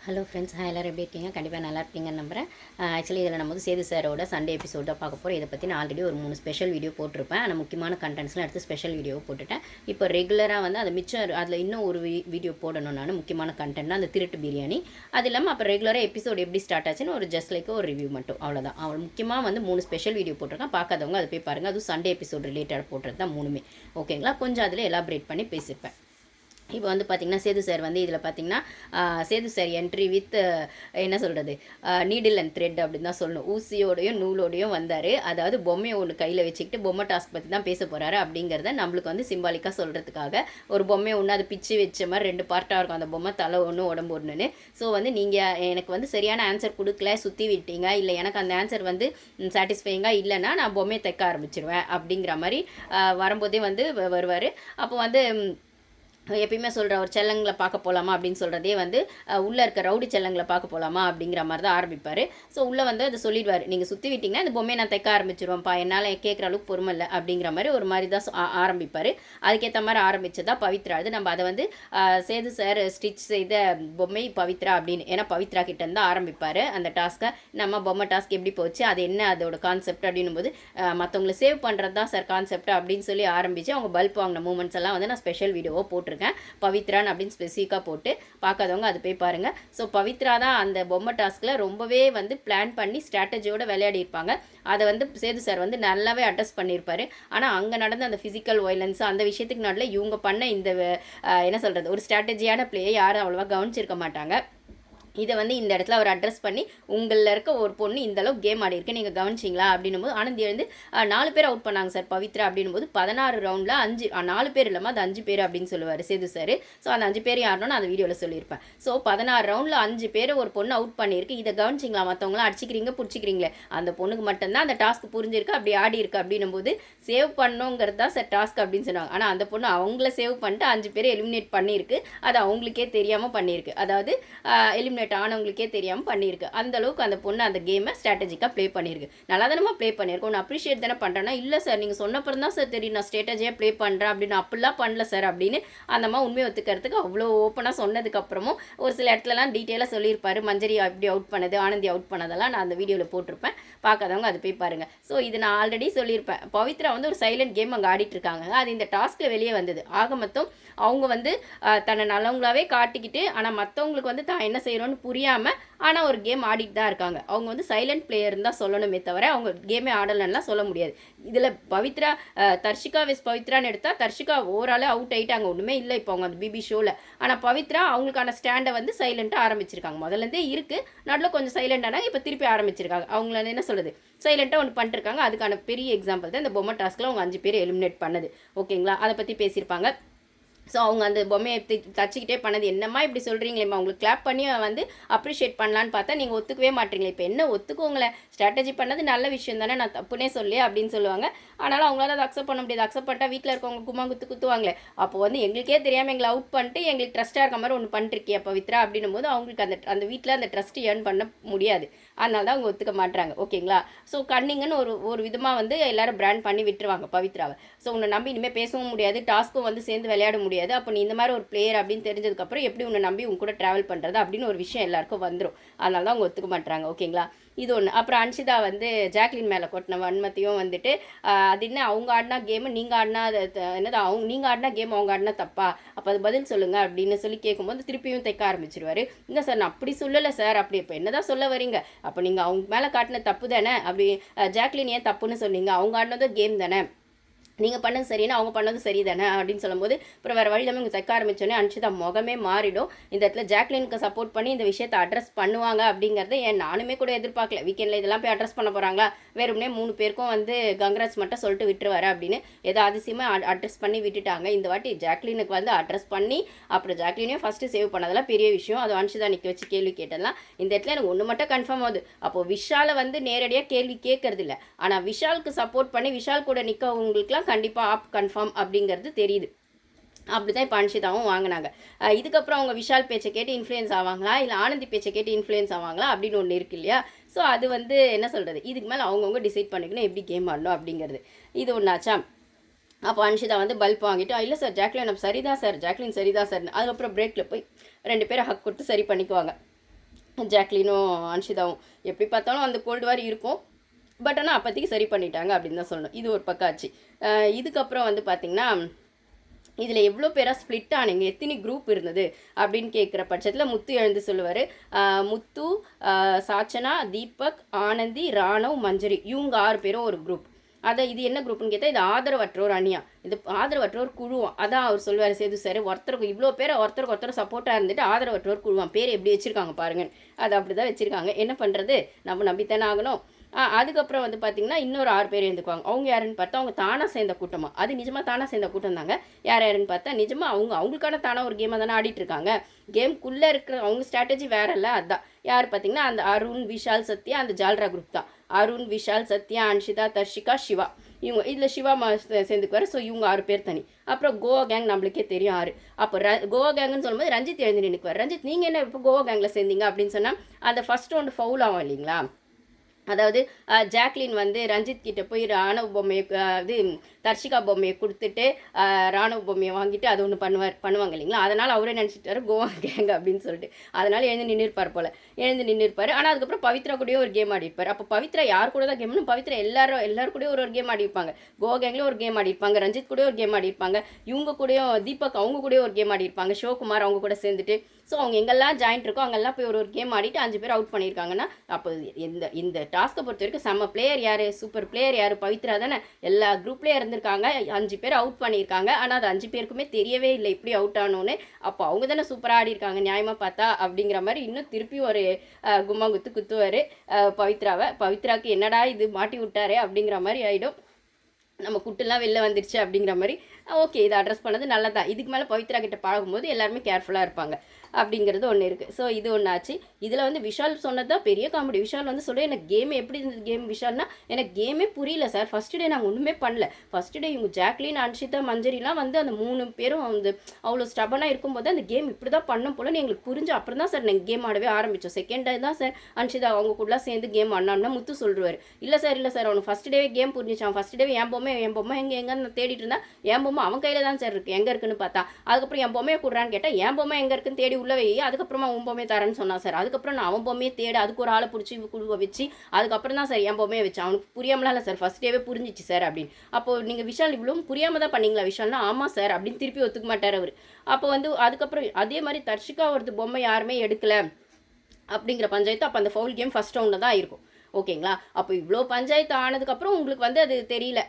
Hello friends, எல்லோரும் எப்படி இருக்கீங்க? கண்டிப்பாக நல்லா இருப்பீங்கன்னு நம்புகிறேன். ஆக்சுவலி இதில் நம்ம வந்து சேது சாரோட சண்டே எபிசோட் தான் பார்க்க போகிறோம். இதை பற்றி நான் ஆல்ரெடி ஒரு 3 ஸ்பெஷல் வீடியோ போட்டிருப்பேன். ஆனால் முக்கியமான கண்டென்ட்ஸ்லாம் எடுத்து ஸ்பெஷல் வீடியோ போட்டுட்டேன். இப்போ ரெகுலராக வந்து அது மிச்சம் அதில் இன்னும் ஒரு வீடியோ போடணும். நான் முக்கியமான கண்டென்ட்னா அந்த திருட்டு பிரியாணி. அது இல்லாமல் அப்போ ரெகுலராக எபிசோட் எப்படி ஸ்டார்ட் ஆச்சுன்னு ஒரு ஜஸ்ட் லைக் ஒரு ரிவ்யூ மட்டும், அவ்வளோதான். அவள் முக்கியமாக வந்து 3 ஸ்பெஷல் வீடியோ போட்டிருக்கேன். பார்க்காதவங்க அதை போய் பாருங்கள். அதுவும் சண்டே எபிசோட் ரிலேட்டட் போட்டுறது தான் 3மே. ஓகேங்களா? கொஞ்சம் அதில் எலாபரேட் பண்ணி பேசியிருப்பேன். இப்போ வந்து பார்த்திங்கன்னா சேது சார் வந்து இதில் பார்த்திங்கன்னா சேது சார் என்ட்ரி வித் என்ன சொல்கிறது, நீடில் அண்ட் த்ரெட் அப்படின்னு தான் சொல்லணும். ஊசியோடையும் நூலோடையும் வந்தார். அதாவது பொம்மையை ஒன்று கையில் வச்சுக்கிட்டு பொம்மை டாஸ்க் பற்றி தான் பேச போகிறாரு அப்படிங்கிறத நம்மளுக்கு வந்து சிம்பாலிக்காக சொல்கிறதுக்காக ஒரு பொம்மையை ஒன்று அது பிச்சு வச்ச மாதிரி 2 பார்ட்டாக இருக்கும். அந்த பொம்மை தலை ஒன்று உடம்பு ஒன்றுன்னு. ஸோ வந்து நீங்கள் எனக்கு வந்து சரியான ஆன்சர் கொடுக்கல, சுற்றி விட்டீங்க, இல்லை எனக்கு அந்த ஆன்சர் வந்து சாட்டிஸ்ஃபைங்காக இல்லைன்னா நான் பொம்மையை தைக்க ஆரம்பிச்சிடுவேன் அப்படிங்கிற மாதிரி வரும்போதே வந்து வருவார். அப்போ வந்து எப்பயுமே சொல்கிற ஒரு செல்லங்களை பார்க்க போகலாமா அப்படின்னு சொல்கிறதே வந்து உள்ளே இருக்க ரவுடி செல்லங்களை பார்க்க போகலாமா அப்படிங்கிற மாதிரி தான் ஆரம்பிப்பார். ஸோ உள்ளே வந்து அதை சொல்லிடுவார், நீங்கள் சுற்றி விட்டிங்கன்னா இந்த பொம்மையை நான் தைக்க ஆரம்பிச்சிருவேன்ப்பா, என்னால் கேட்குற அளவுக்கு பொறுமை இல்லை அப்படிங்கிற மாதிரி ஒரு மாதிரி தான் ஆரம்பிப்பார். அதுக்கேற்ற மாதிரி ஆரம்பித்ததா பவித்ரா. அது நம்ம அதை வந்து சேது சார் ஸ்டிச் செய்த பொம்மை பவித்ரா அப்படின்னு, ஏன்னா பவித்ரா கிட்டேருந்து ஆரம்பிப்பார் அந்த டாஸ்க்கை. நம்ம பொம்மை டாஸ்க் எப்படி போச்சு, அது என்ன அதோட கான்செப்ட் அப்படின்னும் போது மற்றவங்களை சேவ் பண்ணுறது தான் சார் கான்செப்ட் அப்படின்னு சொல்லி ஆரம்பித்து அவங்க பல்ப் வாங்கின மூமெண்ட்ஸ் எல்லாம் வந்து நான் ஸ்பெஷல் வீடியோவாக போட்டிருக்கேன். பவித்ரான் அப்படின்னு ஸ்பெசிஃபிக்காக போட்டு பார்க்காதவங்க அது போய் பாருங்கள். ஸோ பவித்ரா தான் அந்த பொம்மை டாஸ்கில் ரொம்பவே வந்து பிளான் பண்ணி ஸ்ட்ராட்டஜியோடு விளையாடி இருப்பாங்க. அதை வந்து சேது சார் வந்து நல்லாவே அட்ரஸ் பண்ணியிருப்பார். ஆனால் அங்கே நடந்த அந்த ஃபிசிக்கல் வயலன்ஸ் அந்த விஷயத்துக்கு நடுவில் இவங்க பண்ண இந்த என்ன சொல்கிறது, ஒரு ஸ்ட்ராட்டஜியான பிளேயை யாரும் அவ்வளோவா கவனிச்சிருக்க மாட்டாங்க. இதை வந்து இந்த இடத்துல அவர் அட்ரஸ் பண்ணி உங்களில் இருக்க ஒரு பொண்ணு இந்தளவு கேம் ஆடி இருக்கு, நீங்கள் கவனிச்சிங்களா அப்படின்னும் போது ஆனந்தி எழுந்து 4 பேர் அவுட் பண்ணாங்க சார் பவித்ரா அப்படின்னும் போது 16 ரவுண்டில் 4 பேர் இல்லாமல் அது 5 பேர் அப்படின்னு சொல்லுவார் சேது சார். ஸோ அந்த 5 பேர் யாருன்னு நான் அந்த வீடியோவில் சொல்லியிருப்பேன். ஸோ 16 ரவுண்டில் 5 பேர் ஒரு பொண்ணு அவுட் பண்ணியிருக்கு. இதை கவனிச்சிங்களா, மற்றவங்களாம் அடிச்சிக்கிறீங்க பிடிச்சிக்கிறீங்களே, அந்த பொண்ணுக்கு மட்டும்தான் அந்த டாஸ்க் புரிஞ்சிருக்கு, அப்படி ஆடி இருக்கு அப்படின்னும் போது சேவ் பண்ணுங்கிறது தான் சார் டாஸ்க் அப்படின்னு சொன்னாங்க. ஆனால் அந்த பொண்ணு அவங்கள சேவ் பண்ணிட்டு 5 பேர் எலிமினேட் பண்ணியிருக்கு. அது அவங்களுக்கே தெரியாமல் பண்ணியிருக்கு. அதாவது எலிமினேட் ஆனவங்களுக்கே தெரியாமல் பண்ணியிருக்கு. அந்த அளவுக்கு அந்த பொண்ணு அந்த கேமை ஸ்ட்ராட்டஜிக்காக ப்ளே பண்ணியிருக்கு. நல்லா தானே ப்ளே பண்ணியிருக்கோம், ஒன்று அப்ரிஷியேட் தானே பண்ணுறேன்னா, இல்லை சார் நீங்கள் சொன்னப்பறம் தான் சார் தெரியும் நான் ஸ்ட்ராட்டஜியாக ப்ளே பண்ணுறேன் அப்படின்னு, அப்படிலாம் பண்ணல சார் அப்படின்னு அந்த மாதிரி உண்மையை ஒத்துக்கிறதுக்கு அவ்வளோ ஓப்பனாக சொன்னதுக்கப்புறமும் ஒரு சில இடத்துலலாம் டீட்டெயிலாக சொல்லியிருப்பாரு. மஞ்சரி அப்படி அவுட் பண்ணது, ஆனந்தி அவுட் பண்ணதெல்லாம் நான் அந்த வீடியோவில் போட்டிருப்பேன். பார்க்காதவங்க அது போய் பாருங்கள். ஸோ இது நான் ஆல்ரெடி சொல்லியிருப்பேன். பவித்ரா வந்து ஒரு சைலண்ட் கேம் அங்கே ஆடிட்டு இருக்காங்க. அது இந்த டாஸ்கில் வெளியே வந்தது. ஆக மொத்தம் அவங்க வந்து தன்னை நல்லவங்களாவே காட்டிக்கிட்டு, ஆனால் மற்றவங்களுக்கு வந்து தான் என்ன செய்கிறோன்னு புரியாமல் ஆனால் ஒரு கேம் ஆடிட்டு தான் இருக்காங்க. அவங்க வந்து சைலண்ட் பிளேயர்னு தான் சொல்லணுமே தவிர அவங்க கேமே ஆடலைன்னுலாம் சொல்ல முடியாது. இதில் பவித்ரா தர்ஷிகா வெஸ் பவித்ரான்னு எடுத்தால் தர்ஷிகா ஓவராலே அவுட் ஆகிட்டாங்க, ஒன்றுமே இல்லை இப்போ அவங்க அந்த பிபி ஷோவில். ஆனால் பவித்ரா அவங்களுக்கான ஸ்டாண்டை வந்து சைலண்ட்டாக ஆரம்பிச்சிருக்காங்க. முதல்லேருந்தே இருக்குது, நடுவில் கொஞ்சம் சைலண்டானாங்க, இப்போ திருப்பி ஆரம்பிச்சிருக்காங்க. அவங்கள என்ன சொல்கிறது, சைலண்ட்டாக ஒன்று பண்ணிருக்காங்க. அதுக்கான பெரிய எக்ஸாம்பிள் தான் இந்த பொம்மை டாஸ்கில் அவங்க 5 பேர் எலிமினேட் பண்ணது. ஓகேங்களா? அதை பற்றி பேசியிருப்பாங்க. ஸோ அவங்க அந்த பொம்மையை தச்சுக்கிட்டே பண்ணது, என்னம்மா இப்படி சொல்கிறீங்களேம்மா, உங்களுக்கு கிளாப் பண்ணி வந்து அப்ரிஷியேட் பண்ணலான்னு பார்த்தா நீங்கள் ஒத்துக்கவே மாட்டீங்களே, இப்போ என்ன ஒத்துக்கோங்களேன், ஸ்ட்ராட்டஜி பண்ணது நல்ல விஷயம் தானே, நான் தப்புனே சொல்லி அப்படின்னு சொல்லுவாங்க. ஆனாலும் அவங்களால அதை அக்செப்ட் பண்ண முடியாது. அக்செப்ட் பண்ணிட்டா வீட்டில் இருக்கவங்க கும்மா குத்துவாங்களே, அப்போ வந்து எங்களுக்கே தெரியாமல் எங்களை அவுட் பண்ணிட்டு எங்களுக்கு ட்ரஸ்ட்டாக இருக்க மாதிரி ஒன்று பண்ணிருக்கியா பவித்ரா அப்படின்னும் போது அவங்களுக்கு அந்த வீட்டில் அந்த ட்ரஸ்ட் ஏர்ன் பண்ண முடியாது. அதனால தான் அவங்க ஒத்துக்க மாட்டுறாங்க. ஓகேங்களா? ஸோ கன்னிங்கன்னு ஒரு விதமாக வந்து எல்லாரும் பிராண்ட் பண்ணி விட்டுருவாங்க பவித்ராவை. ஸோ உன்னை நம்பி இனிமேல் பேசவும் முடியாது, டாஸ்க்கும் வந்து சேர்ந்து விளையாட முடியாது. அப்போ நீ இந்த மாதிரி ஒரு பிளேயர் அப்படின்னு தெரிஞ்சதுக்கப்புறம் எப்படி உன்னை நம்பி உன் கூட ட்ராவல் பண்ணுறது அப்படின்னு ஒரு விஷயம் எல்லாருக்கும் வந்துடும். அதனால தான் அவங்க ஒத்துக்க மாட்டுறாங்க. ஓகேங்களா? இது ஒன்று. அப்புறம் அன்ஷிதா வந்து ஜாக்லின் மேலே கொட்டின வன்மத்தையும் வந்துட்டு அது என்ன அவங்க ஆடினா கேமு நீங்கள் ஆடினா என்னது, நீங்கள் ஆடினா கேம் அவங்க ஆடினா தப்பா, அப்போ அது பதில் சொல்லுங்கள் அப்படின்னு சொல்லி கேட்கும்போது திருப்பியும் தைக்க ஆரம்பிச்சிருவார். இல்லை சார் நான் அப்படி சொல்லலை சார், அப்படி இப்போ என்ன தான் சொல்ல வரீங்க, அப்போ நீங்கள் அவங்க மேலே காட்டின தப்பு தானே, அப்படி ஜாக்லின் ஏன் தப்புன்னு சொன்னீங்க, அவங்க ஆடினதும் கேம் தானே, நீங்கள் பண்ணது சரின்னா அவங்க பண்ணது சரி தானே அப்படின்னு சொல்லும்போது அப்புறம் வேறு வழி இல்லாமல் இவங்க தைக்க ஆரம்பித்தோன்னே அன்ஷிதா முகமே மாறிடும். இந்த இடத்துல ஜாக்லினுக்கு சப்போர்ட் பண்ணி இந்த விஷயத்தை அட்ரஸ் பண்ணுவாங்க அப்படிங்கிறத நானுமே கூட எதிர்பார்க்கல. வீக்கெண்டில் இதெல்லாம் போய் அட்ரஸ் பண்ண போகிறாங்களா, வெறுமனே 3 பேருக்கும் வந்து கங்க்ராட்ஸ் மட்டும் சொல்லிட்டு விட்டுருவாரு அப்படின்னு ஏதோ அதிசயமாக அட்ரஸ் பண்ணி விட்டுட்டாங்க. இந்த வாட்டி ஜாக்லினுக்கு வந்து அட்ரஸ் பண்ணி அப்புறம் ஜாக்லினையும் ஃபஸ்ட்டு சேவ் பண்ணதெல்லாம் பெரிய விஷயம். அது அன்ஷிதா நிற்க வச்சு கேள்வி கேட்டதெல்லாம் இந்த இடத்துல எனக்கு ஒன்று மட்டும் கன்ஃபார்ம் ஆகுது, அப்போது விஷாலை வந்து நேரடியாக கேள்வி கேட்கறது இல்லை, ஆனால் விஷாலுக்கு சப்போர்ட் பண்ணி விஷால் கூட நிற்கவங்களுக்குலாம் கண்டிப்பாக ஆப் கன்ஃபார்ம் அப்படிங்கிறது தெரியுது. அப்படி தான் இப்போ அன்ஷிதாவும் வாங்கினாங்க. இதுக்கப்புறம் அவங்க விஷால் பேச்சை கேட்டு இன்ஃப்ளூயன்ஸ் ஆவாங்களா, இல்லை ஆனந்தி பேச்சை கேட்டு இன்ஃப்ளூயன்ஸ் ஆவாங்களா அப்படின்னு ஒன்று இருக்கு இல்லையா? ஸோ அது வந்து என்ன சொல்கிறது, இதுக்கு மேலே அவங்கவுங்க டிசைட் பண்ணிக்கணும் எப்படி கேம் ஆடணும் அப்படிங்கிறது. இது ஒன்றாச்சா? அப்போ அன்ஷிதா வந்து பல்ப் வாங்கிட்டு இல்லை சார் ஜாக்லின் சரிதான் சார், ஜாக்லின் சரிதான் சார். அதுக்கப்புறம் பிரேக்கில் போய் 2 பேரை ஹக் கொடுத்து சரி பண்ணிக்குவாங்க. ஜாக்லினும் அன்ஷிதாவும். எப்படி பார்த்தாலும் அந்த கோல்டு வார் இருக்கும். பட் ஆனால் அப்போதைக்கு சரி பண்ணிட்டாங்க அப்படின்னு தான் சொல்லணும். இது ஒரு பக்கம் ஆச்சு. இதுக்கப்புறம் வந்து பார்த்திங்கன்னா இதில் எவ்வளோ பேராக ஸ்ப்ளிட் ஆனீங்க, எத்தனை குரூப் இருந்தது அப்படின்னு கேட்குற பட்சத்தில் முத்து எழுந்து சொல்லுவார். முத்து, சாச்சனா, தீபக், ஆனந்தி, ராணவ், மஞ்சரி இவங்க 6 பேரும் ஒரு குரூப். இது என்ன குரூப்னு கேட்டால் இது ஆதரவற்றோர் அணியா, இது ஆதரவற்றோர் குழுவாம். அதான் அவர் சொல்லுவார் சேது சார், ஒருத்தருக்கு இவ்வளோ பேரை ஒருத்தருக்கு ஒருத்தர் சப்போர்ட்டாக இருந்துட்டு ஆதரவற்றோர் குழுவாம். பேர் எப்படி வச்சுருக்காங்க பாருங்கள், அது அப்படி தான் வச்சுருக்காங்க. என்ன பண்ணுறது, நம்ம நம்பித்தானே ஆகணும். அதுக்கப்புறம் வந்து பார்த்திங்கன்னா இன்னொரு 6 பேர் எழுந்துக்குவாங்க. அவங்க யாருன்னு பார்த்தா அவங்க தானாக சேர்ந்த கூட்டமாக, அது நிஜமாக தானாக சேர்ந்த கூட்டம் தாங்க. யாருன்னு பார்த்தா நிஜமாக அவங்களுக்கான தானாக ஒரு கேமை தானே ஆடிட்டுருக்காங்க. கேம்குள்ளே இருக்கிற அவங்க ஸ்ட்ராட்டஜி வேற இல்லை. அதுதான் யார் பார்த்திங்கன்னா அந்த அருண், விஷால், சத்யா, அந்த ஜால்ரா குரூப் தான். அருண், விஷால், சத்யா, அன்ஷிதா, தர்ஷிகா, சிவா. இவங்க இதில் சிவா சேர்ந்துக்குவார். ஸோ இவங்க 6 பேர் தனி. அப்புறம் கோவா கேங் நம்மளுக்கே தெரியும் 6. அப்போ கோவா கேங்குன்னு சொல்லும்போது ரஞ்சித் எழுந்து நினைக்குவார். ரஞ்சித் நீங்கள் என்ன இப்போ கோவா கேங்கில் சேர்ந்தீங்க அப்படின்னு சொன்னால் அந்த ஃபஸ்ட் ரவுண்டு ஃபவுல் ஆகும் இல்லைங்களா. அதாவது ஜாக்லின் வந்து ரஞ்சித் கிட்ட போய் ராணுவ பொம்மையை இது தர்ஷிகா பொம்மையை கொடுத்துட்டு ராணுவ பொம்மையை வாங்கிட்டு அது ஒன்று பண்ணுவாங்க இல்லைங்களா. அதனால் அவரே நினச்சிட்டாரு கோவா கேங் அப்படின்னு சொல்லிட்டு. அதனால் எழுந்து நின்றுருப்பார் எழுந்து ஆனால் அதுக்கப்புறம் பவித்ரா கூடயும் ஒரு கேம் ஆடிருப்பார். அப்போ பவித்ரா யார் கூட தான் கேம்னு பவித்ரா எல்லாரும் கூடயும் ஒரு கேம் ஆடிருப்பாங்க. கோவா கேங்லேயும் ஒரு கேம் ஆடிருப்பாங்க, ரஞ்சித் கூடயும் ஒரு கேம் ஆடிருப்பாங்க, இவங்க கூடயும் தீபக் அவங்க கூடயும் ஒரு கேம் ஆடிருப்பாங்க, சிவகுமார் அவங்க கூட சேர்ந்துட்டு. ஸோ அவங்க எங்கெல்லாம் ஜாயின்ட் இருக்கோ அங்கெல்லாம் போய் ஒரு கேம் ஆடிட்டு 5 பேர் அவுட் பண்ணியிருக்காங்கன்னா அப்போ இந்த டாஸ்க்கை பொறுத்த வரைக்கும் செம்ம பிளேயர் யார், சூப்பர் பிளேயர் யார், பவித்ரா தானே. எல்லா குரூப்லேயே இருந்திருக்காங்க, 5 பேர் அவுட் பண்ணியிருக்காங்க. ஆனால் அது 5 பேருக்குமே தெரியவே இல்லை இப்படி அவுட் ஆனோன்னு. அப்போ அவங்க தானே சூப்பராக ஆடிருக்காங்க நியாயமாக பார்த்தா அப்படிங்கிற மாதிரி இன்னும் திருப்பி ஒரு கும்மாங்குத்து குத்துவார் பவித்ராவை. பவித்ராவுக்கு என்னடா இது மாட்டி விட்டாரே அப்படிங்கிற மாதிரி ஆகிடும். நம்ம குட்டுலாம் வெளில வந்துருச்சு அப்படிங்கிற மாதிரி. ஓகே, இதை அட்ரஸ் பண்ணது நல்லதான். இதுக்கு மேலே பவித்ரா கிட்ட பழகும்போது எல்லாருமே கேர்ஃபுல்லாக இருப்பாங்க அப்படிங்கிறது ஒன்று இருக்குது. ஸோ இது ஒன்று ஆச்சு. இதில் வந்து விஷால் சொன்னது தான் பெரிய காமெடி. விஷால் வந்து சொல்ல எனக்கு கேம் எப்படி இருந்தது கேம் விஷால்னா, எனக்கு கேமே புரியல சார். ஃபஸ்ட்டு டே நாங்கள் ஒன்றுமே பண்ணல. ஃபஸ்ட்டு டே இவங்க ஜாக்லின், அன்ஷிதா, மஞ்சரிலாம் வந்து அந்த 3 பேரும் வந்து அவ்வளோ ஸ்டபனாக இருக்கும்போது அந்த கேம் இப்படி தான் பண்ணும் போலன்னு எங்களுக்கு புரிஞ்சு அப்புறம் தான் சார் நாங்கள் கேம் ஆடவே ஆரம்பித்தோம். செகண்ட் டே தான் சார் அன்ஷிதா அவங்க கூடலாம் சேர்ந்து கேம் ஆடினோம்னா முத்து சொல்லுவார், இல்லை சார் அவனுக்கு ஃபஸ்ட் டேவே கேம் புரிஞ்சிச்சான். ஃபஸ்ட் டேவே என் பொம்மை எங்கன்னு தேடிட்டு இருந்தா, என் பொம்மை அவன் கையில் தான் சார் இருக்குது, எங்கே இருக்குன்னு பார்த்தா. அதுக்கப்புறம் என் பொம்மையை கூடுறான்னு கேட்டால் என் பொம்மை எங்கே இருக்குன்னு தேடி உள்ள வை, அதுக்கப்புறமா உன் பொம்மையை தரேன்னு சொன்னான் சார். அதுக்கப்புறம் நான் அவன் பொம்மையை தேட அதுக்கு ஒரு ஆளை பிடிச்சி குழுவை வச்சு அதுக்கப்புறம் தான் சார் என் பொம்மையை வச்சு. அவனுக்கு புரியாமலாம் இல்லை சார், ஃபஸ்ட் டேவே புரிஞ்சிச்சு சார் அப்படின்னு. அப்போது நீங்கள் விஷால் இவ்வளோ புரியாமல் தான் பண்ணீங்களா விஷால்னா, ஆமாம் சார் அப்படின்னு திருப்பி ஒத்துக்க மாட்டார் அவர். அப்போ வந்து அதுக்கப்புறம் அதே மாதிரி தர்ஷிகா ஒரு பொம்மை யாருமே எடுக்கலை அப்படிங்கிற பஞ்சாயத்து. அப்போ அந்த ஃபவுல் கேம் ஃபஸ்ட் ரவுண்டில் தான் இருக்கும். ஓகேங்களா. அப்போ இவ்வளோ பஞ்சாயத்து ஆனதுக்கப்புறம் உங்களுக்கு வந்து அது தெரியல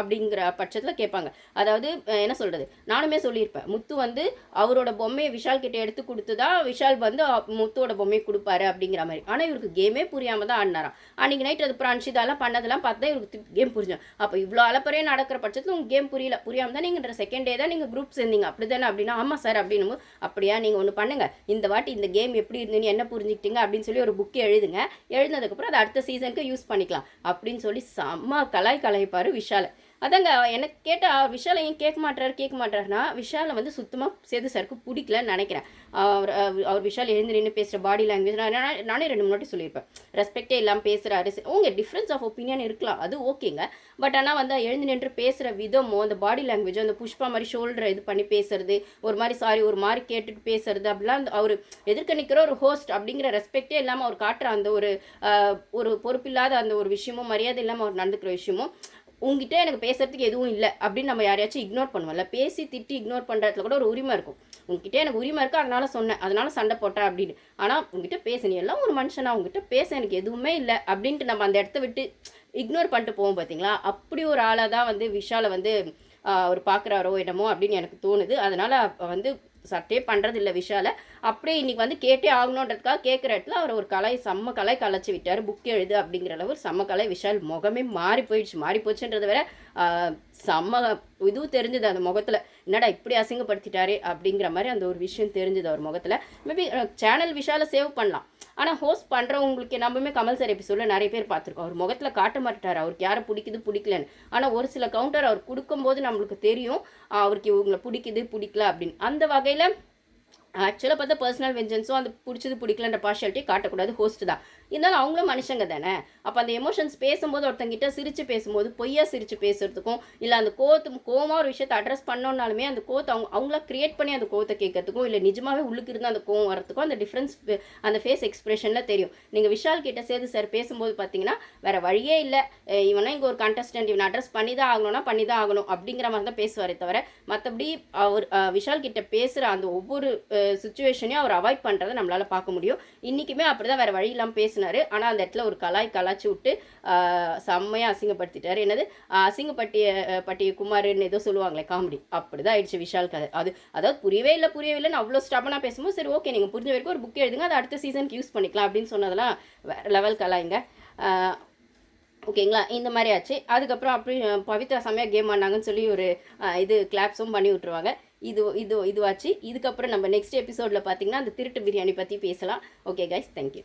அப்படிங்கிற பட்சத்தில் கேட்பாங்க. அதாவது என்ன சொல்கிறது, நானுமே சொல்லியிருப்பேன், முத்து வந்து அவரோட பொம்மையை விஷால் கிட்டே எடுத்து கொடுத்து தான் விஷால் வந்து முத்துவோட பொம்மையை கொடுப்பாரு அப்படிங்கிற மாதிரி. ஆனால் இவருக்கு கேமே புரியாமல் தான் ஆடினாராம். அன்றைக்கி நைட் அது அன்ஷிதாலாம் பண்ணதெல்லாம் பார்த்தா இவருக்கு கேம் புரிஞ்சோம். அப்போ இவ்வளோ அலப்பறையே நடக்கிற பட்சத்தில் உங்களுக்கு கேம் புரியாமல் தான் நீங்கள் செகண்ட் டே தான் நீங்கள் குரூப் சேர்ந்தீங்க அப்படி தானே அப்படின்னா, ஆமாம் சார் அப்படின்னும். அப்படியா, நீங்கள் ஒன்று பண்ணுங்கள், இந்த வாட்டி இந்த கேம் எப்படி இருந்துன்னு என்ன புரிஞ்சுக்கிட்டீங்க அப்படின்னு சொல்லி ஒரு புக்கை எழுதுனதுக்கப்புறம் அதை அடுத்த சீசனுக்கு யூஸ் பண்ணிக்கலாம் அப்படின்னு சொல்லி செம்ம கலாய்ப்பாரு விஷாலை. அதாங்க எனக்கு கேட்டால் விஷாலை ஏன் கேட்க மாட்டாருன்னா விஷாலை வந்து சுத்தமாக சேது சாருக்கு பிடிக்கலன்னு நினைக்கிறேன். அவர் விஷால் எழுந்து நின்று பேசுகிற பாடி லாங்குவேஜ் நானே 2 முன்னாடி சொல்லியிருப்பேன், ரெஸ்பெக்டே இல்லாமல் பேசுகிறாரு. உங்க டிஃப்ரென்ஸ் ஆஃப் ஒப்பீனியன் இருக்கலாம், அது ஓகேங்க. பட் ஆனால் வந்து எழுந்து நின்று பேசுகிற விதமோ அந்த பாடி லாங்குவேஜோ அந்த புஷ்பா மாதிரி ஷோல்டரை இது பண்ணி பேசுறது, ஒரு மாதிரி ஒரு மாதிரி கேட்டுட்டு பேசுறது, அப்படிலாம் அவர் எதிர்க்க நிற்கிற ஒரு ஹோஸ்ட் அப்படிங்கிற ரெஸ்பெக்டே இல்லாமல் அவர் காட்டுற அந்த ஒரு பொறுப்பில்லாத அந்த ஒரு விஷயமும் மரியாதை இல்லாமல் அவர் நடந்துக்கிற விஷயமும், உங்ககிட்ட எனக்கு பேசுறதுக்கு எதுவும் இல்லை அப்படின்னு நம்ம யாரையாச்சும் இக்னோர் பண்ணுவோம்ல, பேசி திட்டி இக்னோர் பண்ணுறதுல கூட ஒரு உரிமை இருக்கும். உங்ககிட்ட எனக்கு உரிமை இருக்குது அதனால சொன்னேன், அதனால சண்டை போட்டேன் அப்படின்னு. ஆனால் உங்ககிட்ட பேச நீ எல்லாம் ஒரு மனுஷனா, உங்ககிட்ட பேச எனக்கு எதுவுமே இல்லை அப்படின்ட்டு நம்ம அந்த இடத்த விட்டு இக்னோர் பண்ணிட்டு போவோம் பார்த்தீங்களா. அப்படி ஒரு ஆளாக தான் வந்து விஷாலை வந்து அவர் பார்க்குறாரோ என்னமோ அப்படின்னு எனக்கு தோணுது. அதனால் வந்து சட்டே பண்ணுறது இல்லை விஷாலை. அப்படியே இன்றைக்கி வந்து கேட்டே ஆகணுன்றதுக்காக கேட்குற இடத்துல அவர் ஒரு செம்ம கலைச்சி விட்டார். புக் எழுது அப்படிங்கிற அளவு செம்ம கலை. விஷால் முகமே மாறி போச்சுன்றதை விட செம்ம இதுவும் தெரிஞ்சுது அந்த முகத்தில், என்னடா இப்படி அசிங்கப்படுத்திட்டாரு அப்படிங்கிற மாதிரி அந்த ஒரு விஷயம் தெரிஞ்சுது அவர் முகத்தில். மேபி சேனல் விஷாலை சேவ் பண்ணலாம். ஆனால் ஹோஸ்ட் பண்ணுறவங்களுக்கு நம்மமே கமல் சார் எபிசோடில் நிறைய பேர் பார்த்துருக்கோம், அவர் முகத்தில் காட்ட மாட்டார் அவருக்கு யாரை பிடிக்கலன்னு. ஆனால் ஒரு சில கவுண்டர் அவர் கொடுக்கும்போது நம்மளுக்கு தெரியும் அவருக்கு இவங்களை பிடிக்கல அப்படின்னு. அந்த வகையில் ஆக்சுவலாக பார்த்தா பர்சனல் வெஞ்சன்ஸும் அந்த பிடிச்சது பிடிக்கலன்ற பார்ஷியாலிட்டி காட்டக்கூடாது, ஹோஸ்ட் தான். இருந்தாலும் அவங்களும் மனுஷங்க தானே. அப்போ அந்த எமோஷன்ஸ் பேசும்போது ஒருத்தங்கிட்ட சிரித்து பேசும்போது பொய்யா சிரித்து பேசுறதுக்கும், இல்லை அந்த கோவமாக ஒரு விஷயத்தை அட்ரஸ் பண்ணோன்னாலுமே அந்த கோவத்தை அவங்களா கிரியேட் பண்ணி அந்த கோவத்தை கேட்கறதுக்கும், இல்லை நிஜமாவே உள்ளுக்கு இருந்து அந்த கோவம் வரத்துக்கும் அந்த டிஃப்ரென்ஸ் அந்த ஃபேஸ் எக்ஸ்பிரஷனில் தெரியும். நீங்கள் விஷால் கிட்ட சேது சார் பேசும்போது பார்த்தீங்கன்னா வேறு வழியே இல்லை, இவனா இங்கே ஒரு கண்டஸ்டன்ட், இவனை அட்ரஸ் பண்ணி தான் ஆகணும்னா பண்ணி தான் ஆகணும் அப்படிங்கிற மாதிரி தான் பேசுவாரே தவிர, மற்றபடி அவர் விஷால் கிட்ட பேசுகிற அந்த ஒவ்வொரு சுச்சுவேஷனையும் அவர் அவாய்ட் பண்ணுறதை நம்மளால் பார்க்க முடியும். இன்றைக்குமே அப்படி தான் வேறு வழி இல்லாமல் பேசினார். ஆனால் அந்த இடத்துல ஒரு கலாய்ச்சி விட்டு செம்மையாக அசிங்கப்படுத்திட்டார். என்னது பட்டிய குமார்னு ஏதோ சொல்லுவாங்களே காமெடி, அப்படி தான் ஆயிடுச்சு விஷால் கதை. அதாவது புரியவே இல்லைன்னு அவ்வளோ ஸ்டபனாக பேசும்போது சரி ஓகே நீங்கள் புரிஞ்ச வரைக்கும் ஒரு புக் எழுதுங்க, அதை அடுத்த சீசனுக்கு யூஸ் பண்ணிக்கலாம் அப்படின்னு சொன்னதெல்லாம் வேறு லெவல் கலாய்ங்க. ஓகேங்களா, இந்த மாதிரி ஆச்சு. அதுக்கப்புறம் அப்படி பவித்ரா செம்மையாக கேம் ஆனாங்கன்னு சொல்லி ஒரு கிளாப்ஸும் பண்ணி விட்ருவாங்க. இதுவாச்சு. இதுக்கப்புறம் நம்ம நெக்ஸ்ட் எபிசோடில் பார்த்தீங்கன்னா அந்த திருட்டு பிரியாணி பற்றி பேசலாம். Okay guys, thank you.